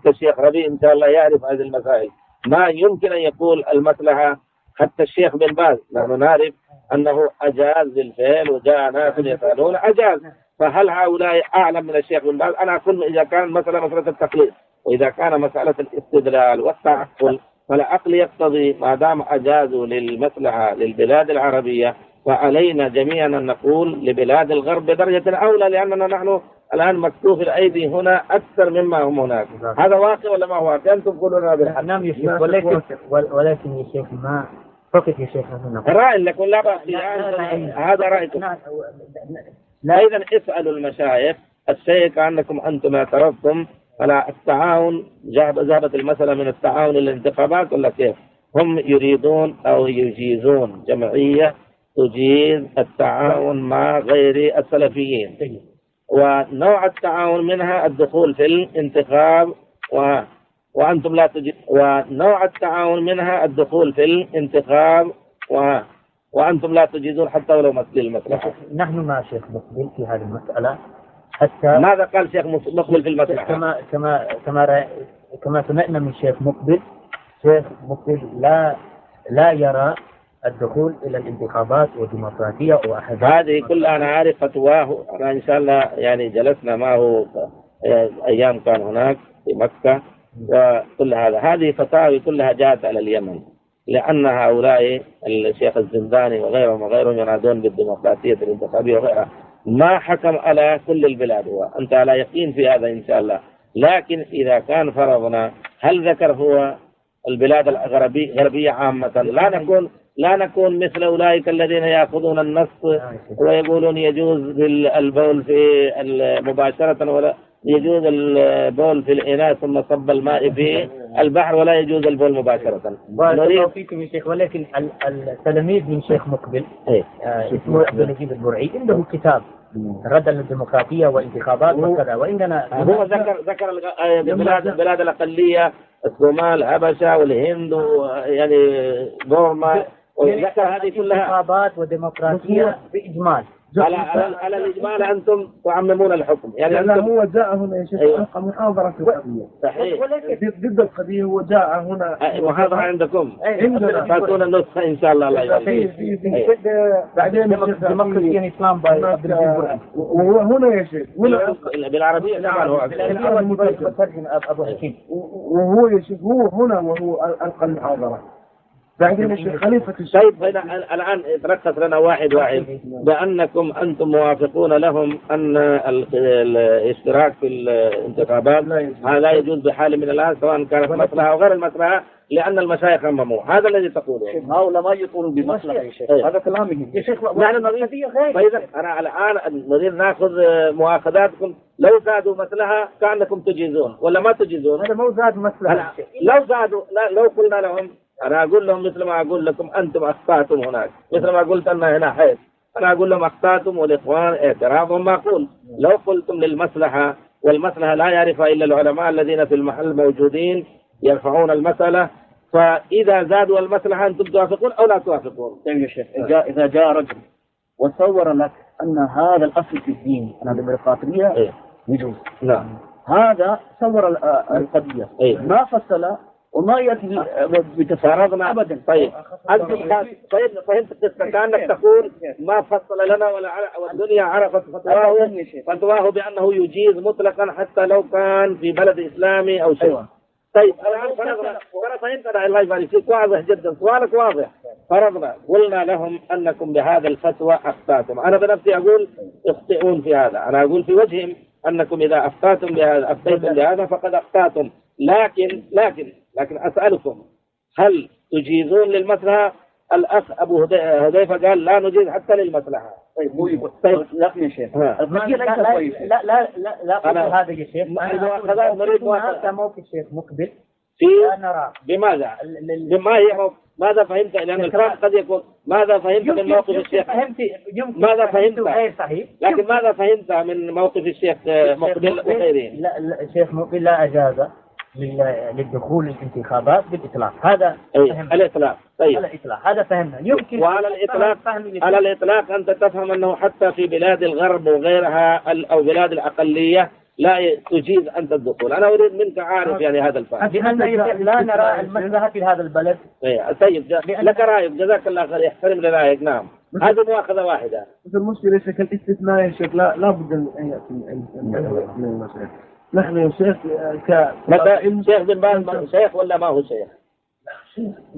حتى الشيخ ربيع إن شاء الله يعرف هذه المسائل. ما يمكن أن يقول المصلحة، حتى الشيخ بن باز نحن نعرف أنه أجاز للفعل وجاء ناس يسألون أجاز. فهل هؤلاء أعلم من الشيخ بن باز؟ أنا أقول إذا كان مسألة التقليد، وإذا كان مسألة الاستدلال والتعقل، فالعقل يقتضي ما دام أجازوا للمصلحة للبلاد العربية، فعلينا جميعا أن نقول لبلاد الغرب بدرجة أولى، لأننا نحن الآن مكتوف الأيدي هنا أكثر مما هم هناك. هذا واقع ولا ما هو واقع؟ أنتم تقولون بالحق. نعم يا شيخ، ولكن يا شيخ ما فقط يا شيخ هنا رأي لكم لا بأس. هذا رأيكم. أيضا اسألوا المشايخ الشيء كأنكم أنتم اعترفتم على التعاون، ذهبت المسألة من التعاون للانتخابات ولا كيف؟ هم يريدون أو يجيزون جمعية تجيز التعاون مع غير السلفيين، ونوع التعاون منها الدخول في الانتخاب وأنتم لا تجيز، ونوع التعاون منها الدخول في الانتخاب وأنتم لا تجيزون حتى ولو مثل المصلحة. نحن مع شيخ مقبل في هذه المسألة. حتى ماذا قال شيخ مقبل في المصلحة؟ كما سمعنا من شيخ مقبل، شيخ مقبل لا يرى الدخول إلى الانتخابات والديمقراطية وأحزاب. هذه كلها أنا عارف فتواه. أنا إن شاء الله يعني جلسنا معه أيام كان هناك في مكة، وكل هذه فتاوي كلها جاءت على اليمن، لأن هؤلاء الشيخ الزنداني وغيرهم ينادون بالديمقراطية الانتخابية وغيرها. ما حكم على كل البلاد، هو أنت على يقين في هذا إن شاء الله. لكن إذا كان فرضنا، هل ذكر هو البلاد الغربية عامة؟ لا نكون مثل أولئك الذين يأخذون النص ويقولون يجوز البول في مباشرة، ولا يجوز البول في الإناء ثم صب الماء في البحر، ولا يجوز البول مباشرة. بارك فيكم يا شيخ. ولكن التلاميذ من شيخ مقبل اسمه عبد المجيد البرعي عنده كتاب رد للديمقراطية والانتخابات وكذا، وعندنا هو ذكر البلاد الأقلية، الصومال، الحبشة والهند يعني بورما، وذكر هذه كلها انتخابات وديمقراطية بإجمال. على الإجمال أنتم تعممون الحكم. يعني هو جاء هنا يا شيخ حلقة محاضرة في القضية. صحيح. ضد القضية هو جاء هنا محاضرة عندكم. فاتونا النسخة إن شاء الله. بعدين ديمقراطية الإسلام وهو هنا يا شيخ بالعربية طبعا هو أبو حكيم، وهو يا شيخ هو هنا وهو ألقى المحاضرة. بعدين الشيخ خليفة طيب الآن تركز لنا واحد بأنكم أنتم موافقون لهم أن الاشتراك في الانتخابات هذا يجوز بحال من الآن، سواء كانت مصلحة أو غير المصلحة، لأن المشايخ همموا. هذا الذي تقوله. هؤلاء ما يقولون بمصلحة يا شيخ. هذا كلامهم يا شيخ. فإذا أنا الآن نريد نأخذ مؤاخذاتكم. لو زادوا مصلحة كأنكم تجيزون ولا ما تجيزون؟ هذا مو زاد مصلحة. لو زادوا لو قلنا لهم، أنا أقول لهم مثل ما أقول لكم أنتم أخطأتم هناك، مثل ما قلت أنا هنا حيث أنا أقول لهم أخطأتم، والإخوان اعتراضهم معقول. لو قلتم للمصلحة، والمصلحة لا يعرفها إلا العلماء الذين في المحل موجودين يرفعون المسألة، فإذا زادوا المصلحة أنتم توافقون أو لا توافقون؟ يا شيخ إذا جاء رجل وصور لك أن هذا الأصل في الدين أن الديمقراطية يجوز، نعم، هذا صور القضية ما فصل وما يأتي بتفارضنا أبدا. طيب فهمت كأنك تقول ما فصل لنا والدنيا عرفت فتواه بأنه يجيز مطلقا حتى لو كان في بلد إسلامي أو شيء. طيب الآن فهمت أنا الله يبارك فيك، واضح جدا، سؤالك واضح. فرضنا قلنا لهم أنكم بهذا الفتوى أخطأتم، أنا بنفسي أقول اخطئون في هذا، أنا أقول في وجههم أنكم إذا أفتيتم بهذا فقد أخطأتم. لكن أسألكم، هل تجيزون للمصلحة؟ الأخ أبو هذيفة قال لا نجيز حتى للمصلحة. طيب لا يا شيخ، لا هذا يا شيخ. نريد موقف الشيخ مقبل في بماذا؟ ماذا فهمت؟ لأن الفرق قد يكون ماذا فهمت من موقف الشيخ؟ ماذا فهمت؟ غير صحيح. لكن ماذا فهمت من موقف الشيخ مقبل وغيره؟ لا الشيخ مقبل لا أجاز للدخول الانتخابات بالإطلاق. هذا الإطلاق. طيب الإطلاق هذا فهمنا. يمكن وعلى الإطلاق أنت تفهم أنه حتى في بلاد الغرب وغيرها أو بلاد الأقلية لا تجيز أنت الدخول. أنا أريد منك عارف يعني هذا الفهم. لأن لا نرى المصلحة في هذا البلد. طيب لك رأيك، جزاك الله خير، يحترم لرأيك. نعم هذه مؤاخذة واحدة. بس المشكلة شيخ الاستثناء يا شيخ لا بد أن يأتي من المسألة. نحن يا شيخ شيخ بن باز شيخ ولا ما هو شيخ؟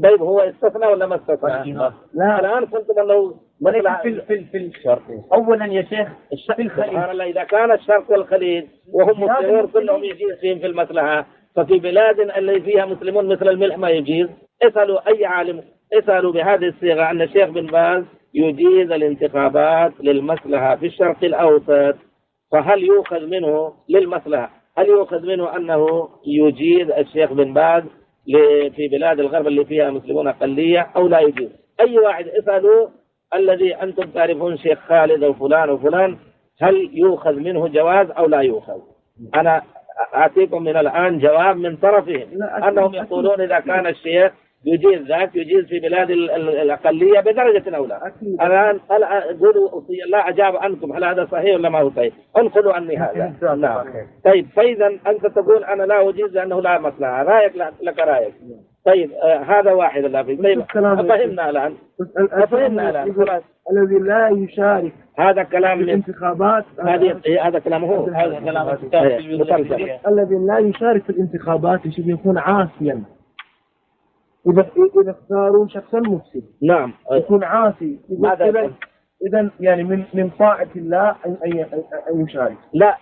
طيب هو استثنى ولا ما استثنى؟ لا الآن كنتم أنه في الشرط. أولا يا شيخ في الخليج، سبحان الله، إذا كان الشرق والخليج وهم مسلمون كلهم يجيز فيهم في المصلحة، ففي بلاد اللي فيها مسلمون مثل الملح ما يجيز. اسألوا أي عالم، اسألوا بهذه الصيغة أن الشيخ بن باز يجيز الانتخابات للمصلحة في الشرق الأوسط، فهل يؤخذ منه للمصلحة؟ هل يؤخذ منه أنه يجيز الشيخ بن باز في بلاد الغرب اللي فيها مسلمون أقلية أو لا يجيز؟ أي واحد اسألوا الذي أنتم تعرفون شيخ خالد أو فلان وفلان، هل يؤخذ منه جواز أو لا يؤخذ؟ أنا أعطيكم من الآن جواب من طرفهم أنهم يقولون إذا كان الشيخ يجيز ذاك يجيز في بلاد الأقلية بدرجة أو لا. الآن قولوا لا أجاب عنكم هل هذا صحيح ولا ما هو صحيح؟ انقلوا عني هذا. نعم. طيب فإذا أنت تقول أنا لا أجيز لأنه لا مصلحة، رأيك لك رأيك. طيب هذا واحد لا في. طيب فهمنا الآن. فهمنا الآن خلاص. الذي لا يشارك هذا كلام في الانتخابات، هذا كلامه. هذا كلام الذي لا يشارك في الانتخابات يجب يكون عاصيا. إذا اختاروا شخصا مفسد نعم يكون عاصي. إذا يعني من طاعة الله أن يشارك. لا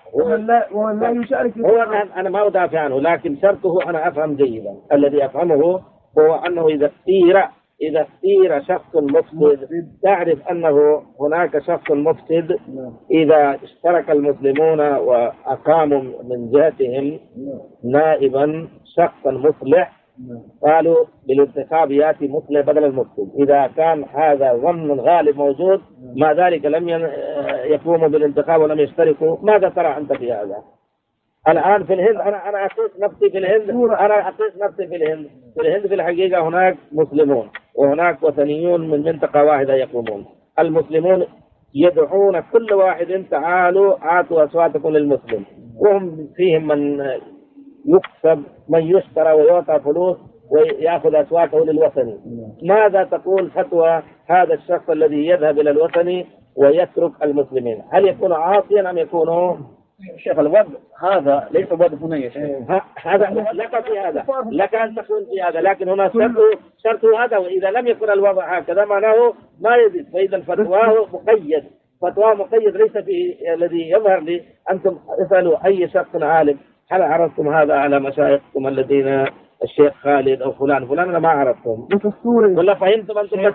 ومن لا يشارك هو أنا ما أدافع عنه، لكن شرطه أنا أفهم جيدا. الذي أفهمه هو أنه إذا اختير شخص مفسد، تعرف أنه هناك شخص مفسد إذا اشترك المسلمون وأقاموا من جهتهم نائبا شخصا مصلح، قالوا بالانتخاب يأتي مصلح بدل المفسد. إذا كان هذا ظن غالب موجود ما ذلك لم يقوموا بالانتخاب ولم يشتركوا، ماذا ترى أنت في هذا؟ الآن في الهند أنا أقيس نفسي في الهند، في الهند في الحقيقة هناك مسلمون وهناك وثنيون من منطقة واحدة يقومون. المسلمون يدعون كل واحد تعالوا آتوا أصواتكم للمسلم، وهم فيهم من يكسب، من يشترى ويعطى فلوس ويأخذ أصواته للوثني. ماذا تقول فتوى هذا الشخص الذي يذهب إلى الوثني ويترك المسلمين؟ هل يكون عاصيا أم يكون شيخ الوضع هذا ليس وضع هنا يا شيخ. هذا لك في هذا، لك أن تكون في هذا، لكن هنا شرط هذا. وإذا لم يكن الوضع هكذا معناه ما يزيد. فإذا فتواه مقيد، فتواه مقيد ليس في الذي يظهر لي. أنتم اسألوا أي شخص عالم هل عرفتم هذا على مشايخكم الذين الشيخ خالد أو فلان أنا ما عرفتم ولا فهمتم أنتم؟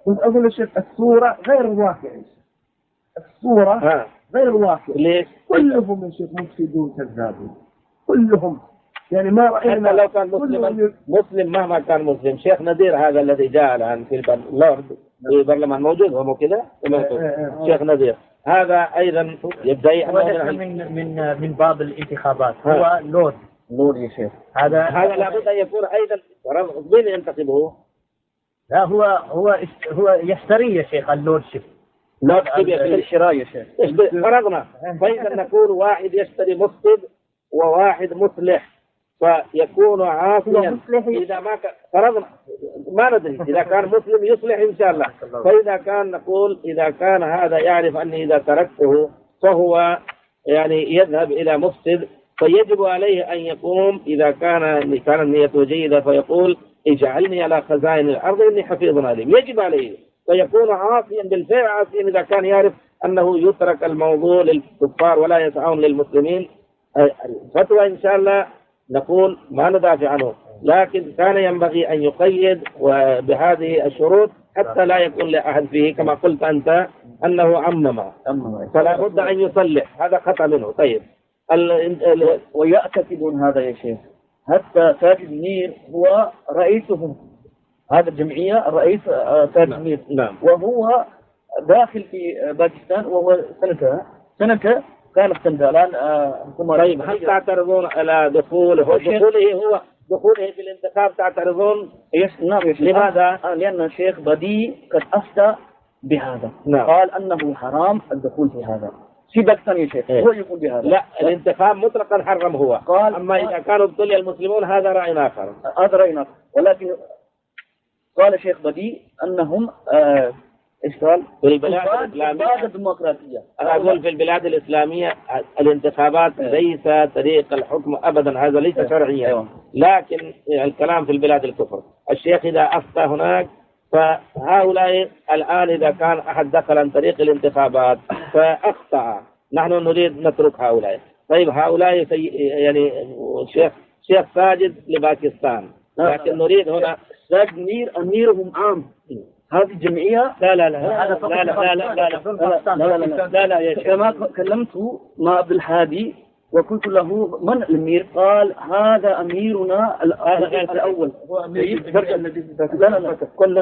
بس أقول الشيخ الصورة غير الواقع. الصورة غير الواقع. ليش؟ كلهم يا شيخ مفسدون كذابون كلهم. يعني ما رأينا لو كان مسلم مهما كان مسلم. شيخ نذير هذا الذي جاء الآن في البرلمان موجود هو كذا. شيخ نذير هذا أيضا يبدأ من باب الانتخابات. هو لورد يا شيخ. هذا لابد أن يكون أيضا مين ينتخبه؟ لا هو يشتري يا شيخ اللوردشيب. الشراء يا شيخ. فرضنا فإذا نقول واحد يشتري مفسد وواحد مصلح، فيكون عاصيا. إذا ما فرضنا ما ندري إذا كان مسلم يصلح إن شاء الله. فإذا كان نقول إذا كان هذا يعرف أني إذا تركته فهو يعني يذهب إلى مفسد، فيجب عليه أن يقوم إذا كان نيته جيدة فيقول اجعلني على خزائن الأرض إني حفيظ عليم. يجب عليه، فيكون عاصيا بالفعل عاصيا إذا كان يعرف أنه يترك الموضوع للكفار ولا يسعون للمسلمين. الفتوى إن شاء الله نقول ما ندافع عنه، لكن كان ينبغي أن يقيد بهذه الشروط حتى لا يكون لأحد فيه كما قلت أنت أنه عمم، فلا بد أن يصلح. هذا خطأ منه. طيب ويعتقدون هذا يا شيخ. حتى تاج منير هو رئيسهم، هذا الجمعية الرئيس تاج منير. نعم. وهو داخل في باكستان وهو سنة كانت سنة الآن. طيب هل تعترضون على دخوله في الانتخاب؟ تعترضون؟ نعم. لماذا؟ لأن الشيخ بدي قد أفتى بهذا. نعم. قال أنه حرام الدخول في هذا. في باكستان يا شيخ هو يقول بهذا. لا، الانتخاب مطلقا حرم هو، قال أما إذا كانوا ابتلي المسلمون هذا رأي آخر. هذا رأي آخر، ولكن قال شيخ بديع أنهم إيش قال؟ في البلاد الإسلامية الديمقراطية. أنا أقول في البلاد الإسلامية الانتخابات ليس طريق الحكم أبدا، هذا ليس شرعيا. لكن الكلام في البلاد الكفر، الشيخ إذا أفتى هناك فهؤلاء الآن إذا كان أحد دخل عن طريق الانتخابات فأخطأ، نحن نريد نترك هؤلاء. طيب هؤلاء يعني شيخ ساجد لباكستان، لكن نريد هنا ساجد أميرهم عام، هذه الجمعية لا يا شيخ. كما كلمت مع عبد الهادي وقلت له من الأمير؟ قال هذا أميرنا الأول. هو أمير لا كل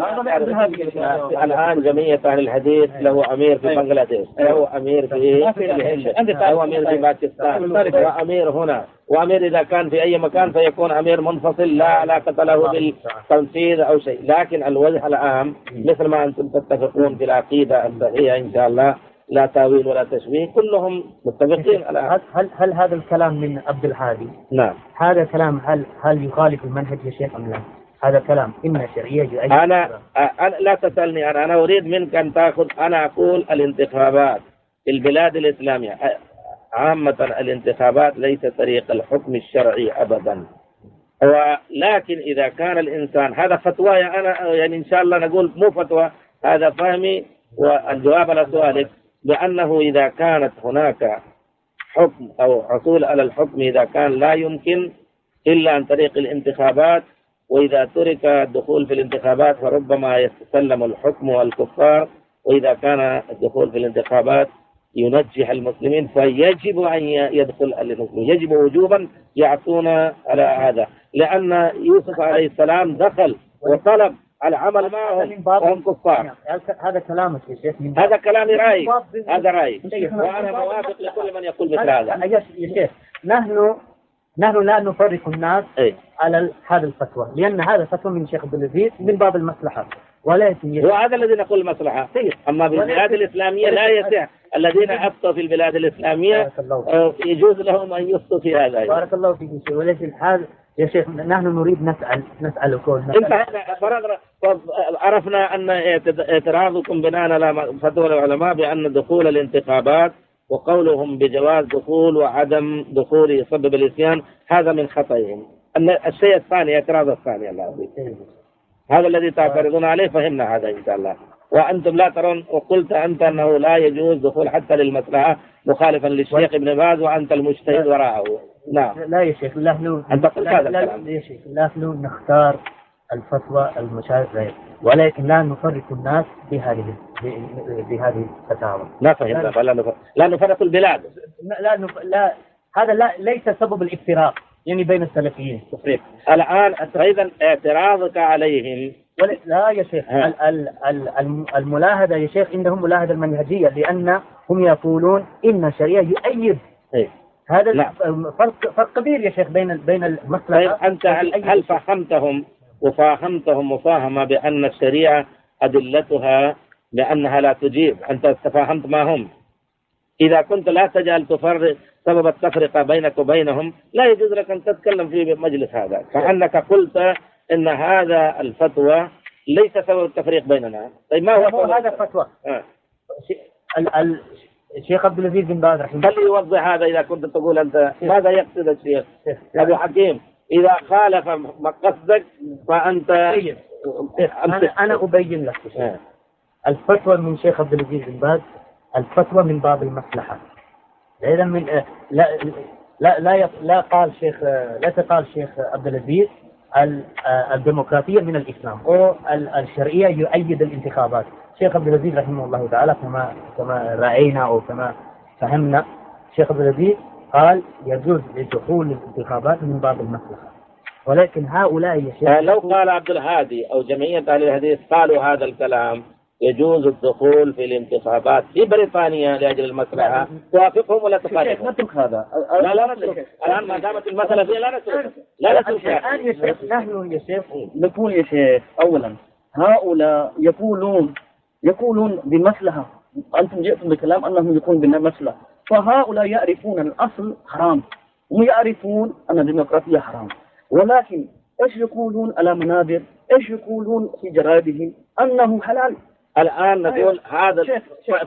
الآن جمعية أهل الحديث له أمير في بنغلاديش، له أمير في الهند، له أمير في باكستان، وأمير هنا، وأمير إذا كان في أي مكان فيكون أمير منفصل لا علاقة له بالتنفيذ أو شيء. لكن الوجه العام مثل ما أنتم تتفقون في العقيدة الصحيحة إن شاء الله، لا تاويل ولا تشبيه، كلهم متفقين الآن. هل هذا الكلام من عبد الهادي؟ نعم. هذا كلام هل يخالف المنهج يا شيخ أم لا؟ هذا كلام إن شرعية يؤيد. أنا لا تسألني، أنا أريد منك أن تأخذ. أنا أقول الانتخابات في البلاد الإسلامية عامة، الانتخابات ليس طريق الحكم الشرعي أبدا. ولكن إذا كان الإنسان، هذا فتوى أنا يعني إن شاء الله نقول مو فتوى، هذا فهمي والجواب على سؤالك، بأنه إذا كانت هناك حكم أو حصول على الحكم إذا كان لا يمكن إلا عن طريق الانتخابات، وإذا ترك الدخول في الانتخابات فربما يتسلم الحكم والكفار، وإذا كان الدخول في الانتخابات ينجح المسلمين فيجب أن يدخل المسلمين، يجب وجوبا يعطونا على هذا، لأن يوسف عليه السلام دخل وطلب العمل معهم وهم كفار. هذا كلامك يا شيخ، هذا كلامي رأي، هذا رأي، وأنا موافق لكل من يقول مثل هذا. يا شيخ نحن لا نفرق الناس على هذا الفتوى، لأن هذا فتوى من شيخ عبد العزيز من باب المصلحة، ولكن وهذا الذي نقول المصلحة. أما بالبلاد الإسلامية لا يسع، الذين أفتوا في البلاد الإسلامية يجوز لهم أن يفتوا في هذا. بارك الله فيك. ولكن هذا يا شيخ نحن نريد نسألكم. عرفنا أن اعتراضكم بناء على فتوى العلماء بأن دخول الانتخابات وقولهم بجواز دخول وعدم دخول يسبب الإسيان، هذا من خطئهم. الشيء الثاني، اعتراض الثاني الله هذا الذي تعترضون عليه، فهمنا هذا إن شاء الله. وأنتم لا ترون، وقلت أنت أنه لا يجوز دخول حتى للمصلحة مخالفا للشيخ ابن باز وأنت المجتهد وراءه. نعم. لا يا شيخ، نحن يا شيخ نحن نختار الفتوى المشاهد، ولكن لا نفرق الناس بهذه الفتاوى. لا فهمنا، لا نفرق البلاد. لا هذا ليس سبب الافتراق يعني بين السلفيين. تفريق الآن أيضا اعتراضك عليهم. لا يا شيخ، الملاحظة يا شيخ عندهم ملاحظة المنهجية، لأن هم يقولون إن الشريعة يؤيد. هذا فرق كبير يا شيخ بين المصلحة. طيب أنت هل فهمتهم مفاهمة بأن الشريعة أدلتها بأنها لا تجيب؟ أنت تفاهمت ما هم. إذا كنت لا تجعل تفرق سبب التفرقة بينك وبينهم، لا يجوز لك أن تتكلم في مجلس هذا، فأنك قلت إن هذا الفتوى ليس سبب التفريق بيننا. طيب ما هو هذا الفتوى؟ الشيخ عبد العزيز بن باز رحمه الله خلي يوضح هذا. إذا كنت تقول أنت ماذا يقصد الشيخ أبو حكيم، إذا خالف مقصدك فأنت أنا أبين لك. الفتوى من شيخ عبد العزيز بن باز الفتوى من باب المصلحة. إذا من لا قال شيخ عبد العزيز الديمقراطية من الإسلام أو الشرعية يؤيد الانتخابات. شيخ عبد العزيز رحمه الله تعالى كما رأينا أو كما فهمنا، شيخ عبد العزيز قال يجوز دخول الانتخابات من باب المصلحة. ولكن هؤلاء يا شيخ لو قال عبد الهادي أو جمعية أهل الحديث قالوا هذا الكلام، يجوز الدخول في الانتخابات في بريطانيا لأجل المصلحة، توافقهم ولا تخالفهم؟ نترك هذا. لا نترك الآن ما دامت المسألة فيها، لا نترك. الآن يا شيخ نحن يا شيخ نقول يا شيخ أولا هؤلاء يقولون بمصلحة، أنتم جئتم بكلام أنهم يكون بمصلحة، فهؤلاء يعرفون الأصل حرام ويعرفون أن الديمقراطية حرام، ولكن إيش يقولون على منابر، إيش يقولون في جرائدهم أنه حلال. الآن نقول هذا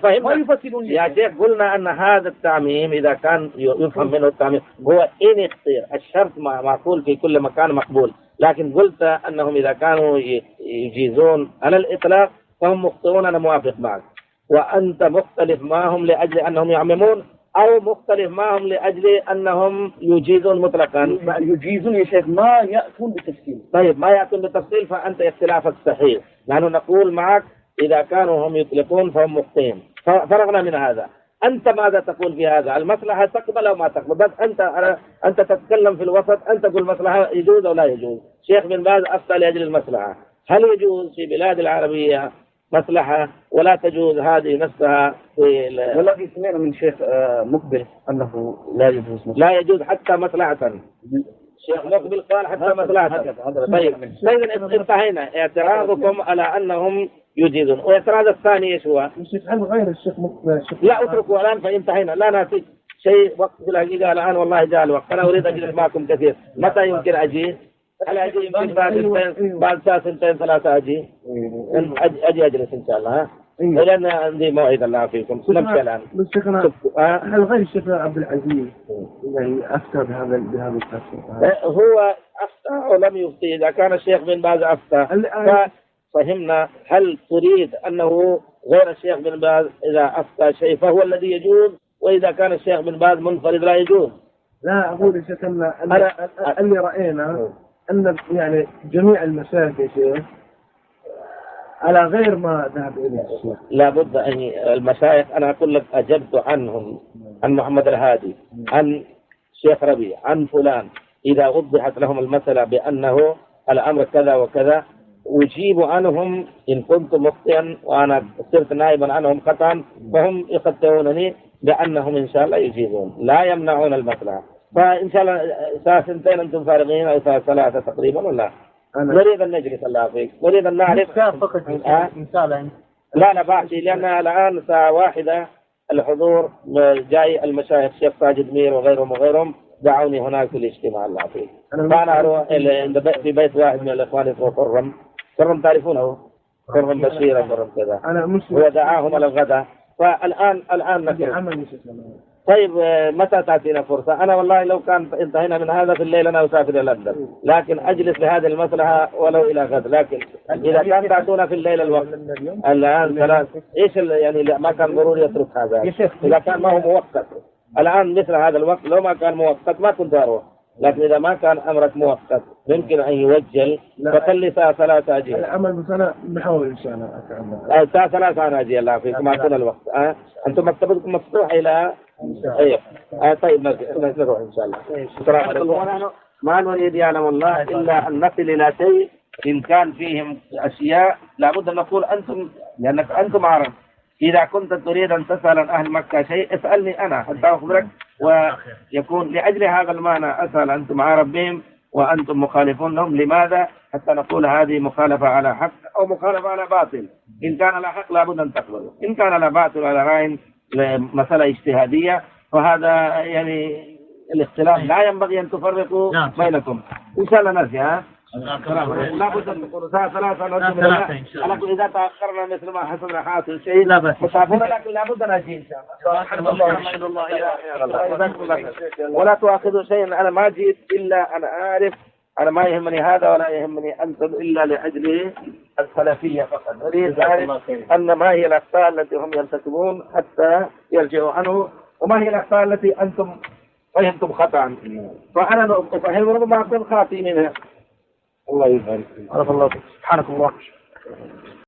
فهمنا يا شيخ، قلنا أن هذا التعميم إذا كان يفهم منه التعميم هو إن اختير، الشرط معقول في كل مكان مقبول، لكن قلت أنهم إذا كانوا يجيزون على الإطلاق فهم مخطئون. أنا موافق معك، وأنت مختلف معهم لأجل أنهم يعممون، أو مختلف معهم لأجل أنهم يجيزون مطلقا. يجيزون يا شيخ ما يأتون بتفصيل. طيب ما يأتون بتفصيل فأنت اختلافك صحيح، نحن نقول معك إذا كانوا هم يطلقون فهم مخطئين، فرغنا من هذا. أنت ماذا تقول في هذا؟ المصلحة تقبل أو ما تقبل؟ بس أنت تتكلم في الوسط، أنت تقول مصلحة يجوز أو لا يجوز. شيخ بن باز أفتى لأجل المصلحة. هل يجوز في بلاد العربية مصلحة ولا تجوز هذه نفسها في والذي سمعنا من شيخ مقبل أنه لا يجوز مصلحة. لا يجوز حتى مصلحة. شيخ مقبل قال حتى مصلحة. طيب انتهينا. اعتراضكم على أنهم يجيزون، واعتراض الثاني ايش هو؟ الشيخ عن غير الشيخ لا اتركوا الآن فانتهينا، لا ناسي شيء وقت في الحقيقة الآن والله جاء الوقت. أنا أريد أجلس معكم كثير. متى يمكن أجي؟ هل أجي يمكن بعد ساعة سنتين ثلاثة أجي؟ أجي أجلس إن شاء الله. لأن عندي موعد الله فيكم. نمشي الآن. هل غير الشيخ عبد العزيز يعني أفتى بهذا الفتوى؟ هو أفتى ولم يفتي. إذا كان الشيخ بن باز أفتى فهمنا. هل تريد أنه غير الشيخ بن باز إذا أفتى شيء فهو الذي يجوز، وإذا كان الشيخ بن باز منفرد لا يجوز؟ لا أقول يا شيخ اللي رأينا أن يعني جميع المشايخ يا شيخ على غير ما ذهب إليه الشيخ. لا بد أن المشايخ، أنا أقول لك أجبت عنهم، عن محمد الهادي، عن شيخ ربيع، عن فلان، إذا وضحت لهم المسألة بأنه الأمر كذا وكذا أجيب عنهم إن كنت مخطئا وأنا صرت نائبا عنهم خطأ، فهم يخطئونني بأنهم إن شاء الله يجيبون، لا يمنعون المصلحة. فإن شاء الله ساعة سنتين أنتم فارغين أو ساعة ثلاثة تقريبا ولا؟ نريد أن نجلس الله فيك، نريد أن نعرف. لا بعدي، لأن الآن ساعة واحدة الحضور جاي المشايخ الشيخ ساجد مير وغيرهم دعوني هناك في الاجتماع الله فيك. فأنا أروح في بيت واحد من الإخوان اسمه كرم تعرفونه؟ كرم بشير كرم كذا، هو دعاهم على الغداء. فالآن نكمل. طيب متى تأتينا فرصة؟ أنا والله لو كان انتهينا من هذا في الليل أنا أسافر إلى لندن، لكن أجلس لهذه المصلحة ولو إلى غد. لكن إذا كان تعطونا في الليل الوقت الآن ثلاث إيش يعني ما كان ضروري يترك هذا إذا كان ما هو مؤقت. الآن مثل هذا الوقت لو ما كان مؤقت ما كنت أروح، لكن إذا ما كان أمرك مؤقت يمكن أن يوجل فخلي ساعة ثلاثة أجي. العمل بسنة نحاول إن شاء الله. ساعة ثلاثة أنا أجي الله فيكم أكون الوقت. أنتم مكتبكم مفتوح إلى أيوه. طيب نروح إن شاء الله. السلام عليكم. ما نريد يعلم الله إلا أن نصل إلى شيء إن كان فيهم أشياء لابد أن نقول أنتم، لأنك أنتم عرب. إذا كنت تريد أن تسأل عن أهل مكة شيء اسألني أنا حتى أخبرك، ويكون لأجل هذا المعنى أسأل أنتم عرب بهم وأنتم مخالفون لهم. لماذا؟ حتى نقول هذه مخالفة على حق أو مخالفة على باطل. إن كان على حق لابد أن تقبله، إن كان على باطل على رأي مسألة اجتهادية فهذا يعني الاختلاف لا ينبغي أن تفرقوا بينكم. إن شاء الله نرجع. لا بد أن نكون ساعة ثلاثة لكن إذا تأخرنا مثل ما حصل حاصل شيء مسافرة، لكن لا بد أن أجي إن شاء الله. ولا تؤاخذوا شيئا، أنا ما جيت إلا أنا أعرف، أنا ما يهمني هذا ولا يهمني أنتم إلا لأجل السلفية فقط. أريد أعرف أن ما هي الأخطاء التي هم يرتكبون حتى يرجعوا عنه، وما هي الأخطاء التي أنتم فهمتم خطأ، فأنا أفهم ربما أكون خاطئ منها. الله يبارك فيك. سبحانك الله.